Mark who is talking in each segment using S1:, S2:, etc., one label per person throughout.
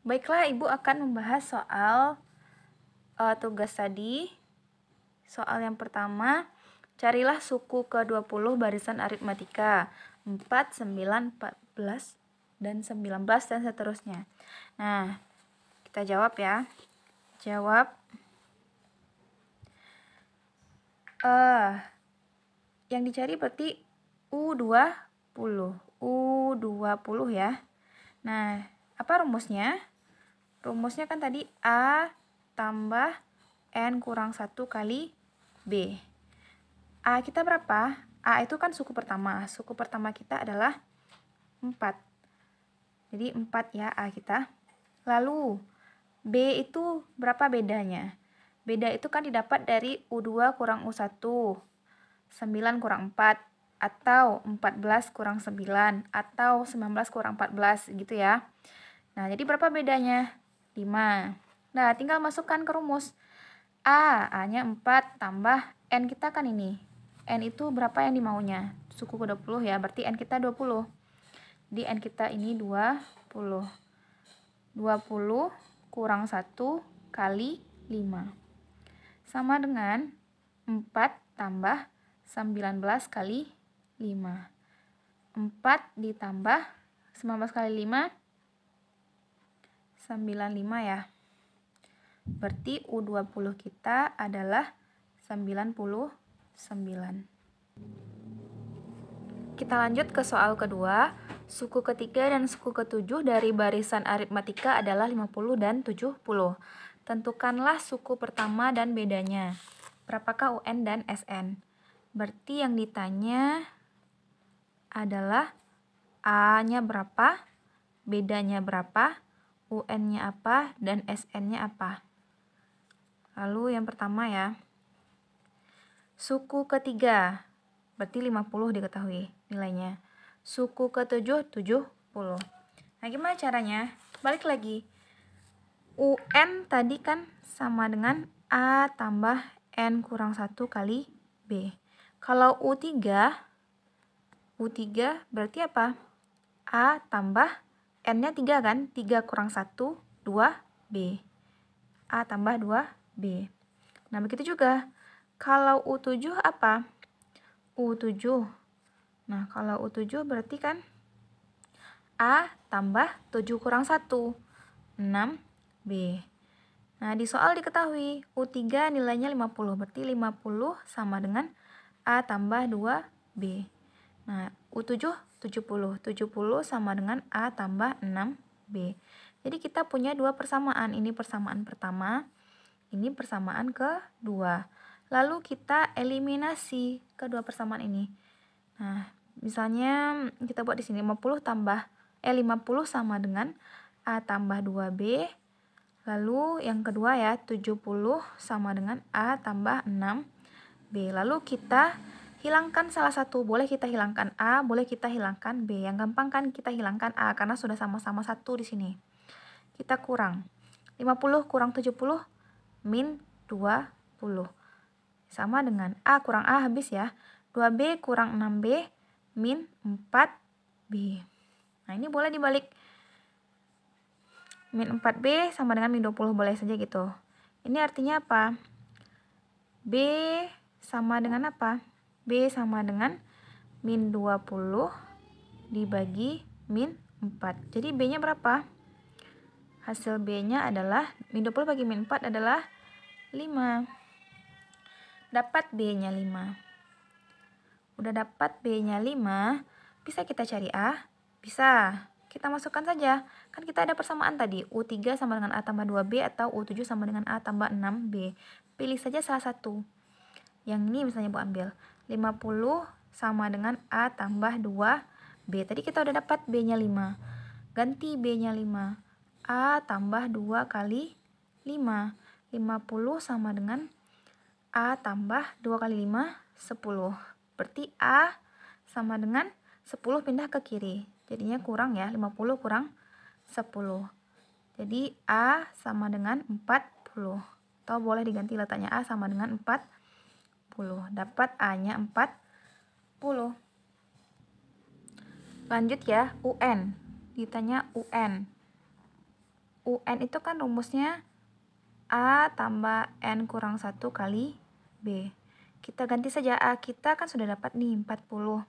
S1: Baiklah, Ibu akan membahas soal tugas tadi. Soal yang pertama, carilah suku ke-20 barisan aritmatika 4, 9, 14, dan 19, dan seterusnya. Nah, kita jawab ya. Jawab. Yang dicari berarti U20. U20 ya. Nah, apa rumusnya? Rumusnya kan tadi A tambah N kurang 1 kali B. A kita berapa? A itu kan suku pertama. Suku pertama kita adalah 4. Jadi 4 ya A kita. Lalu B itu berapa bedanya? Beda itu kan didapat dari U2 kurang U1. 9 kurang 4. Atau 14 kurang 9. Atau 19 kurang 14 gitu ya. Nah, jadi berapa bedanya? 5. Nah, tinggal masukkan ke rumus. A-nya 4 tambah N kita kan ini. N itu berapa yang dimaunya? Suku ke-20 ya, berarti N kita 20. Jadi N kita ini 20. 20 kurang 1 kali 5. Sama dengan 4 tambah 19 kali 5. 4 ditambah 19 kali 5, 95 ya. Berarti U20 kita adalah 99. Kita lanjut ke soal kedua. Suku ketiga dan suku ketujuh dari barisan aritmatika adalah 50 dan 70. Tentukanlah suku pertama dan bedanya. Berapakah UN dan SN? Berarti yang ditanya adalah A-nya berapa, bedanya berapa, UN-nya apa, dan SN-nya apa. Lalu yang pertama ya. Suku ketiga, berarti 50 diketahui nilainya. Suku ketujuh, 70. Nah, gimana caranya? Balik lagi. UN tadi kan sama dengan A tambah N kurang 1 kali B. Kalau U3 berarti apa? A tambah N-nya 3 kan? 3 kurang 1, 2B. A tambah 2B. Nah, begitu juga. Kalau U7 apa? U7. Nah, kalau U7 berarti kan A tambah 7 kurang 1, 6B. Nah, di soal diketahui U3 nilainya 50. Berarti 50 sama dengan A tambah 2B. Nah, U7 70. 70 sama dengan A tambah 6B. Jadi kita punya dua persamaan. Ini persamaan pertama, ini persamaan kedua. Lalu kita eliminasi kedua persamaan ini. Nah, misalnya kita buat di sini 50 sama dengan A tambah 2B. Lalu yang kedua ya, 70 sama dengan A tambah 6B. Lalu kita hilangkan salah satu. Boleh kita hilangkan A, boleh kita hilangkan B. Yang gampang kan kita hilangkan A karena sudah sama-sama 1 di sini. Kita kurang. 50 kurang 70 min 20. Sama dengan A kurang A habis ya. 2B kurang 6B min 4B. Nah, ini boleh dibalik. Min 4B sama dengan min 20, boleh saja gitu. Ini artinya apa? B sama dengan apa? B sama dengan min 20 dibagi min 4. Jadi B-nya berapa? Hasil B-nya adalah, min 20 bagi min 4 adalah 5. Dapat B-nya 5. Udah dapat B-nya 5, bisa kita cari A? Bisa. Kita masukkan saja. Kan kita ada persamaan tadi, U3 sama dengan A tambah 2B atau U7 sama dengan A tambah 6B. Pilih saja salah satu. Yang ini misalnya Bu ambil. 50 sama dengan A tambah 2B. Tadi kita udah dapat B-nya 5. Ganti B-nya 5. A tambah 2 kali 5. 50 sama dengan A tambah 2 kali 5, 10. Berarti A sama dengan 10 pindah ke kiri. Jadinya kurang ya, 50 kurang 10. Jadi A sama dengan 40. Atau boleh diganti letaknya A sama dengan 40. Dapat A-nya 40. Lanjut ya, UN. Ditanya UN. UN itu kan rumusnya A tambah N kurang 1 kali B. Kita ganti saja A kita kan sudah dapat nih 40.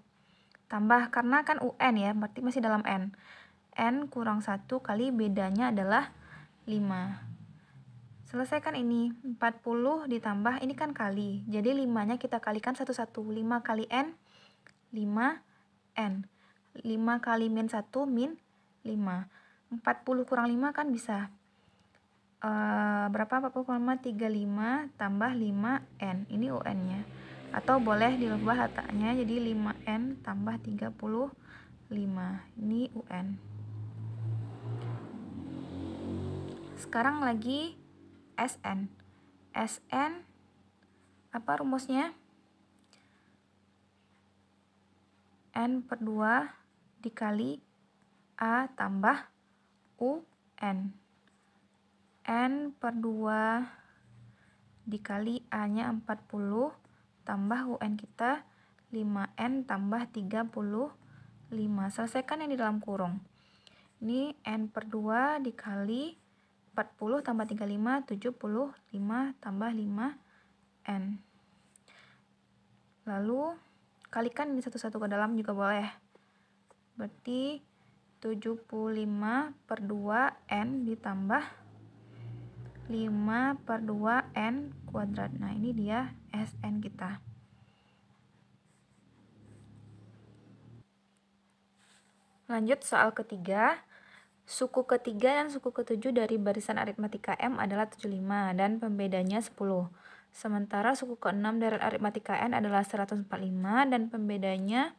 S1: Tambah, karena kan UN ya, berarti masih dalam N. N kurang 1 kali bedanya adalah 5. Selesaikan ini, 40 ditambah, ini kan kali. Jadi 5-nya kita kalikan satu-satu. 5 kali N, 5N. 5 kali min 1, min 5. 40 kurang 5 kan bisa. Berapa? 40 kurang 5, 35 tambah 5N. Ini UN-nya. Atau boleh dirubah letaknya jadi 5N tambah 35. Ini UN. Sekarang lagi SN. SN apa rumusnya? N per 2 dikali A tambah UN. N per 2 dikali A-nya 40 tambah UN kita 5N tambah 35. Selesaikan yang di dalam kurung. Ini N per 2 dikali 40 tambah 35, 75 tambah 5N. Lalu kalikan ini satu-satu ke dalam juga boleh. Berarti 75 per 2N ditambah 5 per 2N kuadrat. Nah, ini dia SN kita. Lanjut soal ketiga. Suku ketiga dan suku ketujuh dari barisan aritmatika M adalah 75 dan pembedanya 10. Sementara suku keenam dari aritmatika N adalah 145 dan pembedanya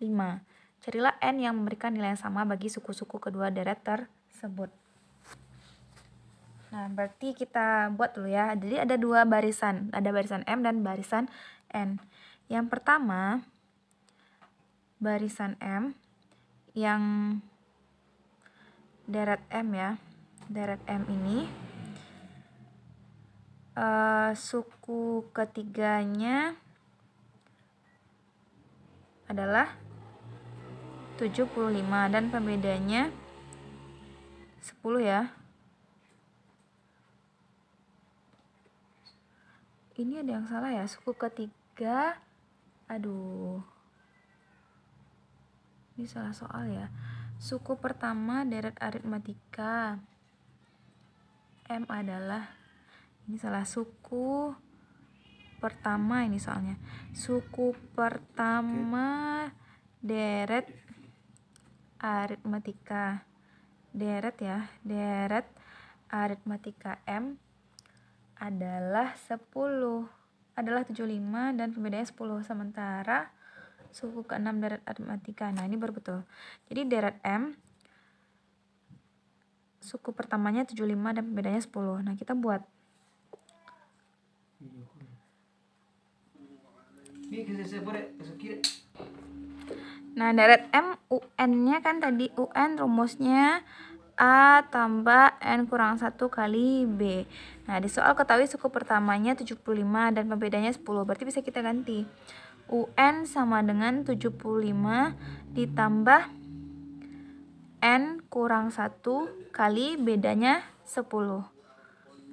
S1: 5. Carilah N yang memberikan nilai yang sama bagi suku-suku kedua deret tersebut. Nah, berarti kita buat dulu ya. Jadi ada dua barisan. Ada barisan M dan barisan N. Yang pertama, barisan M yang deret M ya. Deret M ini suku ketiganya adalah 75 dan pembedanya 10 ya. Ini ada yang salah ya, suku ketiga. Aduh. Ini salah soal ya. Suku pertama deret aritmatika M adalah, ini salah, suku pertama ini soalnya. Suku pertama deret aritmatika. Deret ya, deret aritmatika M adalah 10. Adalah 75 dan pembedanya 10. Sementara suku keenam deret aritmatika. Nah, ini baru betul. Jadi deret M suku pertamanya 75 dan pembedanya 10. Nah, kita buat. Nah, deret M UN-nya kan tadi UN rumusnya A tambah N kurang 1 kali B. Nah, di soal ketahui suku pertamanya 75 dan pembedanya 10. Berarti bisa kita ganti. UN sama dengan 75 ditambah N kurang 1 kali bedanya 10.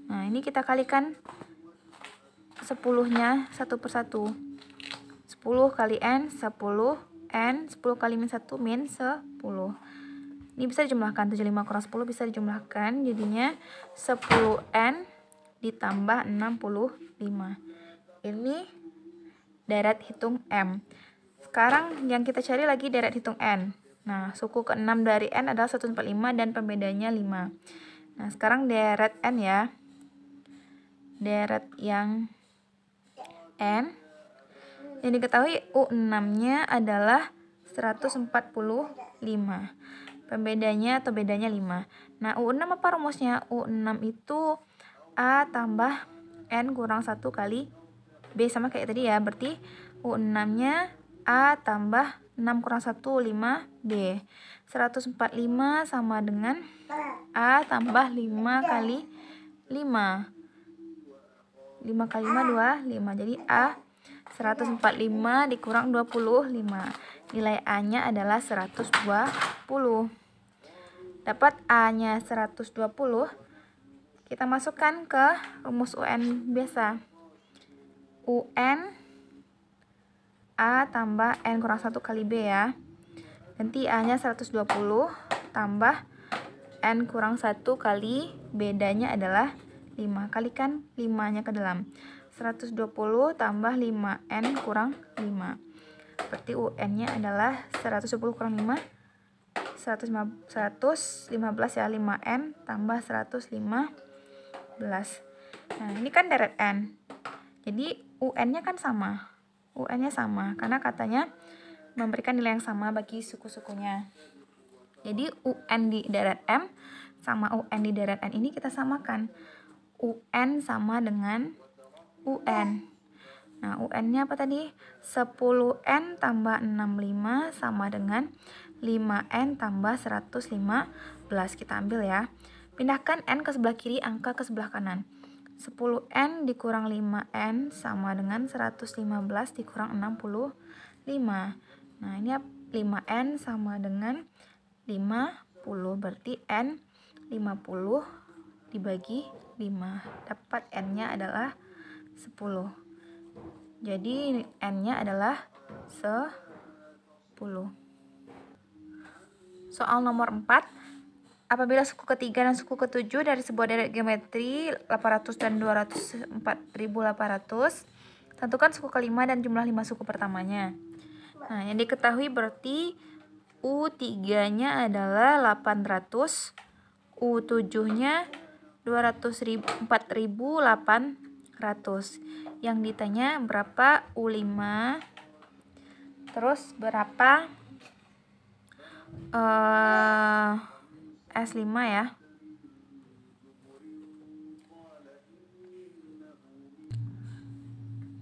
S1: Nah, ini kita kalikan 10-nya satu per satu. 10 kali N, 10 N, 10 kali min 1 min 10. Ini bisa dijumlahkan, 75 kurang 10 bisa dijumlahkan, jadinya 10N ditambah 65. Ini deret hitung M. Sekarang yang kita cari lagi deret hitung N. Nah, suku ke-6 dari N adalah 145 dan pembedanya 5. Nah, sekarang deret N ya. Deret yang N. Yang diketahui U6-nya adalah 145. Pembedanya atau bedanya 5. Nah, U6 apa rumusnya? U6 itu A tambah N kurang 1 kali B, sama kayak tadi ya. Berarti U6-nya A tambah 6 kurang 1, 5B. 145 sama dengan A tambah 5 kali 5. 5 kali 5, 25. Jadi A 145 dikurang 25. Nilai A-nya adalah 120. dapat A-nya 120, kita masukkan ke rumus UN biasa. UN A tambah N kurang 1 kali B ya. Ganti A-nya 120 tambah N kurang 1 kali bedanya adalah 5. Kalikan 5-nya ke dalam. 120 tambah 5N kurang 5. Berarti UN-nya adalah 110 kurang 5. 115 ya, 5N tambah 115. Nah, ini kan deret N. Jadi UN-nya kan sama. UN-nya sama karena katanya memberikan nilai yang sama bagi suku-sukunya. Jadi UN di deret M sama UN di deret N ini kita samakan. UN sama dengan UN. Nah, UN-nya apa tadi? 10N tambah 65 sama dengan 5N tambah 115. Kita ambil ya. Pindahkan N ke sebelah kiri, angka ke sebelah kanan. 10N dikurang 5N sama dengan 115 dikurang 65. Nah, ini 5N sama dengan 50. Berarti N 50 dibagi 5. Dapat N-nya adalah 10. Jadi N-nya adalah 10. Soal nomor 4. Apabila suku ketiga dan suku ketujuh dari sebuah deret geometri 800 dan 204.800, tentukan suku kelima dan jumlah 5 suku pertamanya. Nah, yang diketahui berarti U3-nya adalah 800, U7-nya 4.800. Yang ditanya berapa U5, terus berapa S5 ya.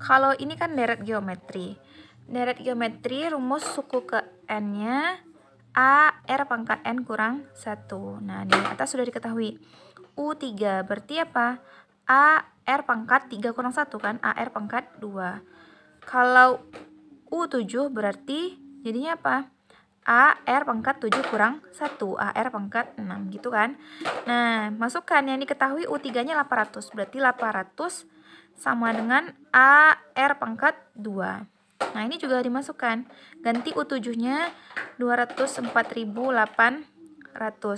S1: Kalau ini kan deret geometri. Deret geometri rumus suku ke N-nya A R pangkat N kurang 1. Nah, di atas sudah diketahui. U3 berarti apa? A R pangkat 3 kurang 1 kan? A R pangkat 2. Kalau U7 berarti jadinya apa? A R pangkat 7 kurang 1, A R pangkat 6 gitu kan. Nah, masukkan yang diketahui U3-nya 800, berarti 800 sama dengan A R pangkat 2. Nah, ini juga dimasukkan. Ganti U7-nya 204.800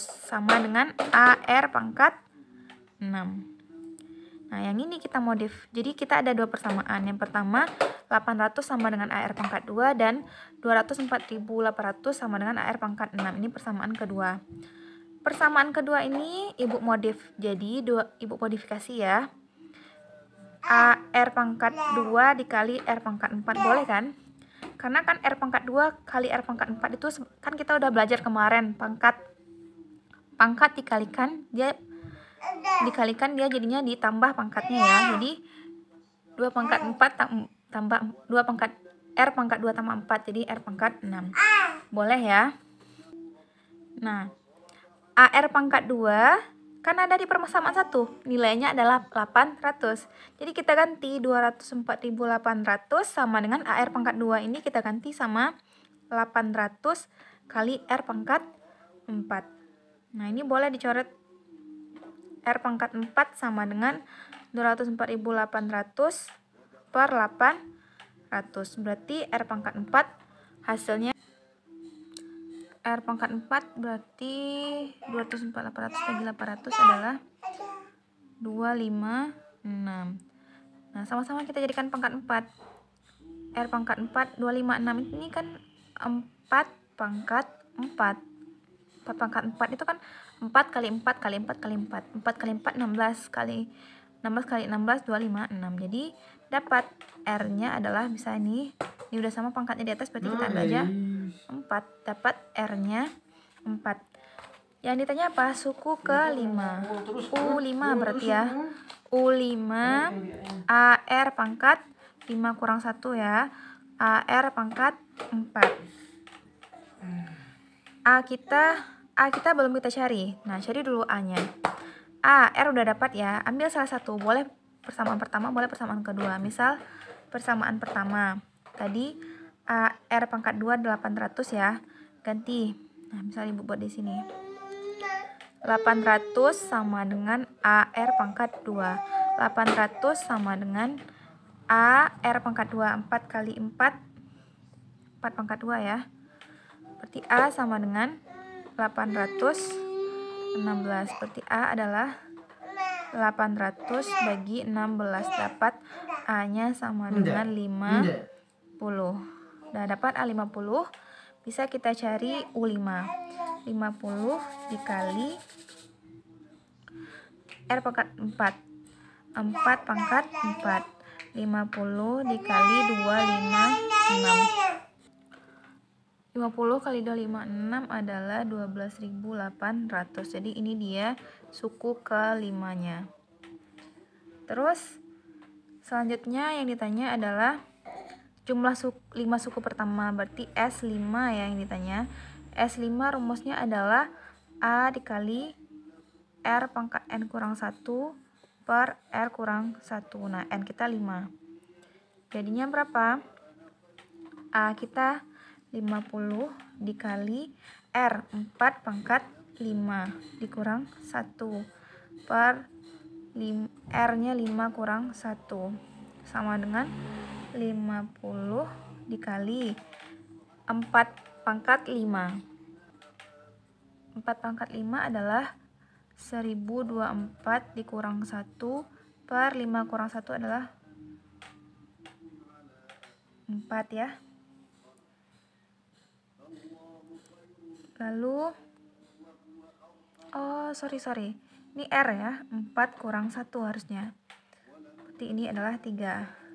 S1: sama dengan A R pangkat 6. Nah, yang ini kita modif. Jadi kita ada dua persamaan. Yang pertama 800 sama dengan AR pangkat 2 dan 204.800 sama dengan AR pangkat 6. Ini persamaan kedua. Persamaan kedua ini ibu modif. Jadi ibu modifikasi ya. AR pangkat 2 dikali R pangkat 4 boleh kan? Karena kan R pangkat 2 kali R pangkat 4 itu kan kita udah belajar kemarin. Pangkat dikalikan dia jadinya ditambah pangkatnya ya. Jadi 2 pangkat 4 tambah 2 pangkat R pangkat 2 tambah 4, jadi R pangkat 6. Boleh ya. Nah, AR pangkat 2 kan ada di persamaan 1, nilainya adalah 800. Jadi kita ganti 204.800 sama dengan AR pangkat 2 ini kita ganti sama 800 kali R pangkat 4. Nah, ini boleh dicoret. R pangkat 4 sama dengan 204.800 per 800. Berarti R pangkat 4 hasilnya R pangkat 4 berarti 204.800 bagi 800 adalah 256. Nah, sama-sama kita jadikan pangkat 4. R pangkat 4 256 ini kan 4 pangkat 4. 4 pangkat 4 itu kan 4 kali 4 kali 4 kali 4. 4 kali 4 16 kali 16 256. Jadi dapat R-nya adalah bisa ini udah sama pangkatnya di atas, berarti kita ambil aja 4. Dapat R-nya 4. Yang ditanya apa? Suku ke-5. U5 berarti ya. U5 AR pangkat 5 kurang 1 ya. AR pangkat 4. A kita belum kita cari. Nah, cari dulu A-nya. A, R udah dapat ya. Ambil salah satu. Boleh persamaan pertama, boleh persamaan kedua. Misal persamaan pertama. Tadi A, R pangkat 2 800 ya. Ganti. Nah, misal Ibu buat di sini. 800 sama dengan AR pangkat 2. 800 sama dengan AR pangkat 2. 4 kali 4, 4 pangkat 2 ya. Berarti A sama dengan 816. Berarti A adalah 800 bagi 16. Dapat A-nya sama dengan 50. Udah dapat A50. Bisa kita cari U5. 50 dikali R pangkat 4. 4 pangkat 4. 50 dikali 256. 50 kali 256 adalah 12.800. Jadi ini dia suku ke-5-nya. Terus selanjutnya yang ditanya adalah jumlah 5 suku pertama. Berarti S5 ya yang ditanya. S5 rumusnya adalah A dikali R pangkat N kurang 1 per R kurang 1. Nah, N kita 5. Jadinya berapa? A kita 50 dikali R 4 pangkat 5 dikurang 1 per R-nya 5 kurang 1 sama dengan 50 dikali 4 pangkat 5. 4 pangkat 5 adalah 1024 dikurang 1 per 5 kurang 1 adalah 4 ya. Lalu sorry ini R ya, 4 kurang 1 harusnya. Berarti ini adalah 3.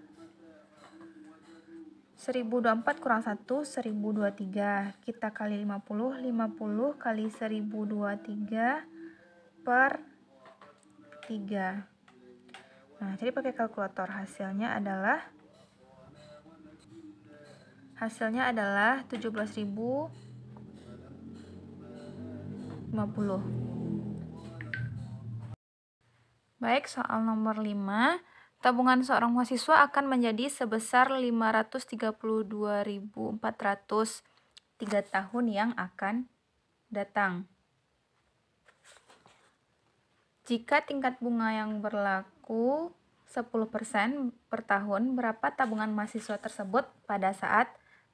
S1: 1024 kurang 1, 1023. Kita kali 50, 50 kali 1023 per 3. Nah, jadi pakai kalkulator hasilnya adalah 17.050. Baik, soal nomor 5. Tabungan seorang mahasiswa akan menjadi sebesar 532.400 3 tahun yang akan datang. Jika tingkat bunga yang berlaku 10% per tahun, berapa tabungan mahasiswa tersebut pada saat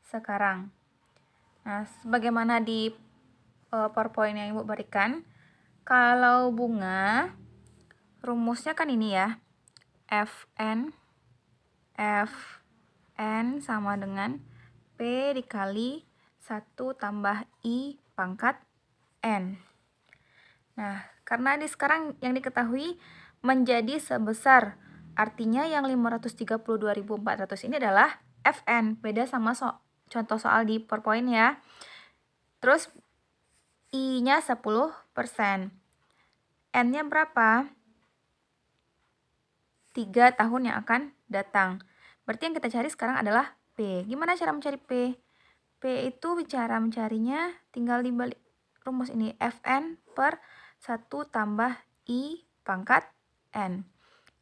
S1: sekarang? Nah, sebagaimana di PowerPoint yang Ibu berikan, kalau bunga, rumusnya kan ini ya, Fn sama dengan P dikali 1 tambah I pangkat N. Nah, karena di sekarang yang diketahui menjadi sebesar, artinya yang 532.400 ini adalah Fn. Beda sama contoh soal di PowerPoint ya. Terus I-nya 10%. N-nya berapa? 3 tahun yang akan datang. Berarti yang kita cari sekarang adalah P. Gimana cara mencari P? P itu cara mencarinya tinggal dibalik rumus ini. Fn per 1 tambah I pangkat N.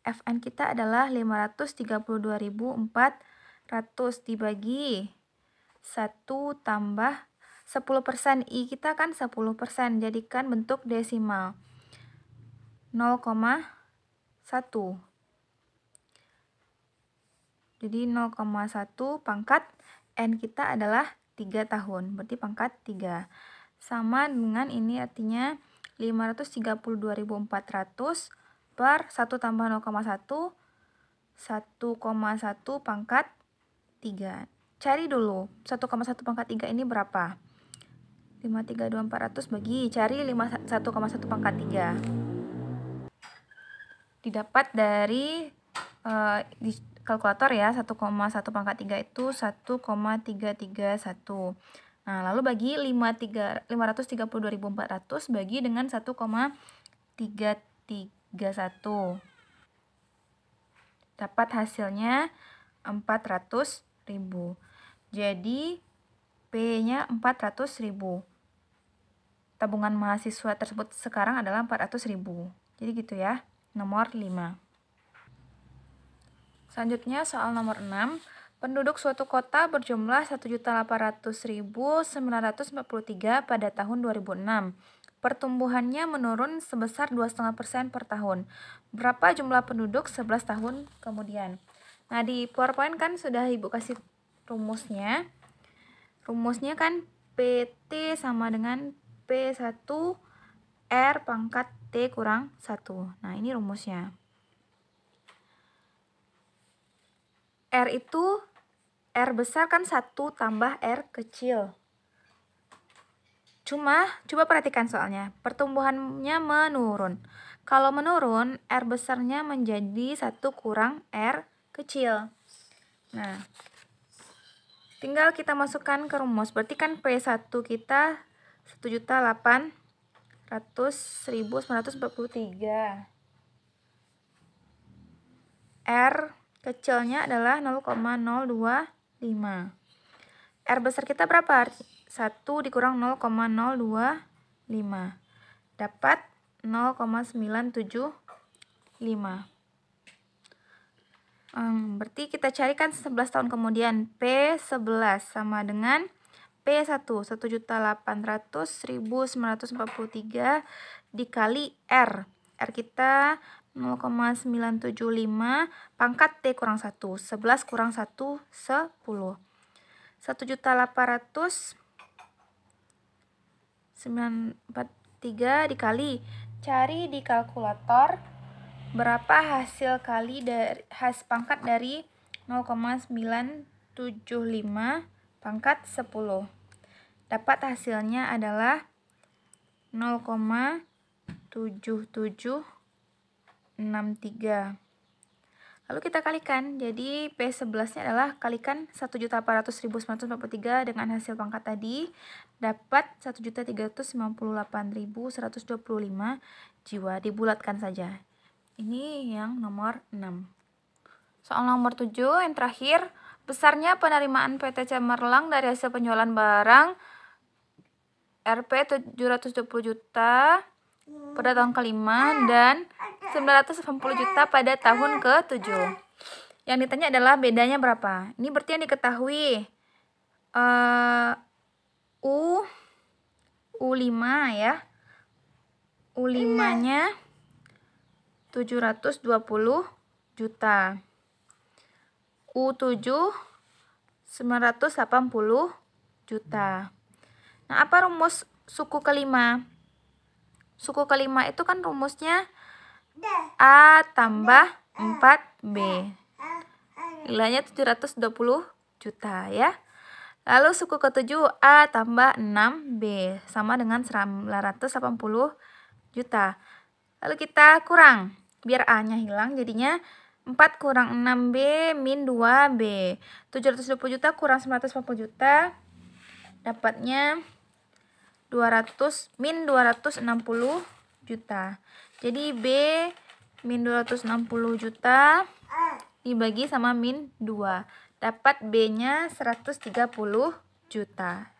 S1: Fn kita adalah 532.400 dibagi 1 tambah 10%. I kita kan 10%. Jadikan bentuk desimal. 0,1. Jadi 0,1 pangkat N kita adalah 3 tahun. Berarti pangkat 3. Sama dengan ini artinya 532.400 per 1 tambah 0,1. 1,1 pangkat 3. Cari dulu 1,1 pangkat 3 ini berapa? 532.400 bagi, cari 1,1 pangkat 3. Didapat dari di kalkulator ya, 1,1 pangkat 3 itu 1,331. Nah, lalu bagi 532.400 bagi dengan 1,331. Dapat hasilnya 400.000. Jadi P-nya 400.000. Tabungan mahasiswa tersebut sekarang adalah 400.000. Jadi gitu ya, nomor 5. Selanjutnya soal nomor 6. Penduduk suatu kota berjumlah 1.800.943 pada tahun 2006. pertumbuhannya menurun sebesar 2,5% per tahun. Berapa jumlah penduduk 11 tahun kemudian? Nah, di PowerPoint kan sudah Ibu kasih rumusnya. Rumusnya kan PT sama dengan P1 R pangkat T kurang 1. Nah, ini rumusnya. R itu, R besar kan 1 tambah R kecil. Cuma, coba perhatikan soalnya, pertumbuhannya menurun. Kalau menurun, R besarnya menjadi 1 kurang R kecil. Nah, tinggal kita masukkan ke rumus. Berarti kan P1 kita 1.800.943. R kecilnya adalah 0,025. R besar kita berapa? 1 dikurang 0,025. Dapat 0,975. Berarti kita carikan 11 tahun kemudian. P11 sama dengan P1 1.800.943 dikali R. R kita 0,975 pangkat T kurang 1. 11 kurang 1, 10. 1.800.943 dikali, cari di kalkulator berapa hasil kali dari pangkat dari 0,975 pangkat 10. Dapat hasilnya adalah 0,7763. Lalu kita kalikan, jadi P11-nya adalah kalikan 1.800.943 dengan hasil pangkat tadi, dapat 1.398.125 jiwa. Dibulatkan saja. Ini yang nomor 6. Soal nomor 7, yang terakhir, besarnya penerimaan PT Cemerlang dari hasil penjualan barang Rp 720 juta pada tahun kelima dan 980 juta pada tahun ke-7. Yang ditanya adalah bedanya berapa. Ini berarti yang diketahui U5 ya. U5-nya 720 juta. U7 980 juta. Nah, apa rumus suku kelima? Suku kelima itu kan rumusnya A tambah 4B. Nilainya 720 juta ya. Lalu suku ketujuh A tambah 6B sama dengan 980 juta. Lalu kita kurang, biar A-nya hilang, jadinya 4 kurang 6B min 2B. 720 juta kurang 980 juta, dapatnya 200 min 260 juta. Jadi B min 260 juta dibagi sama min 2. Dapat B-nya 130 juta.